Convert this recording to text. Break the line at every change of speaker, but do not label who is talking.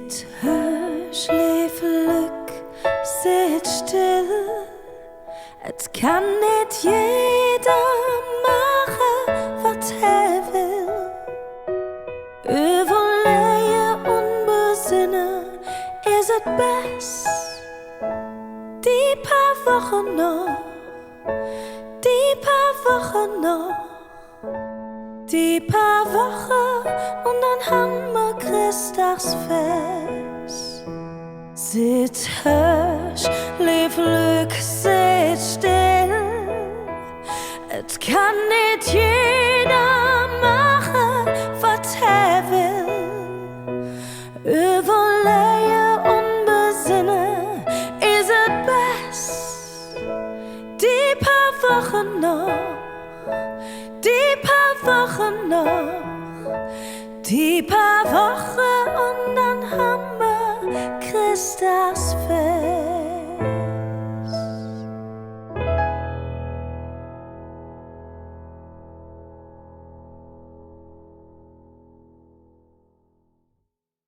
Zit huis, leef geluk, zit stil. Het kan niet jeder maken wat hij wil. Overleven onbezinnen is het best. Die paar wochen nog, die paar wochen nog. Die paar Wochen und dann haben wir Christagsfest. Zit huis, leef leuk, zit stil. Het kan niet jeder machen, wat hij wil. Overleven onbezinnen is het best. Die paar Wochen nog. Die paar Wochen noch, die paar Wochen und dann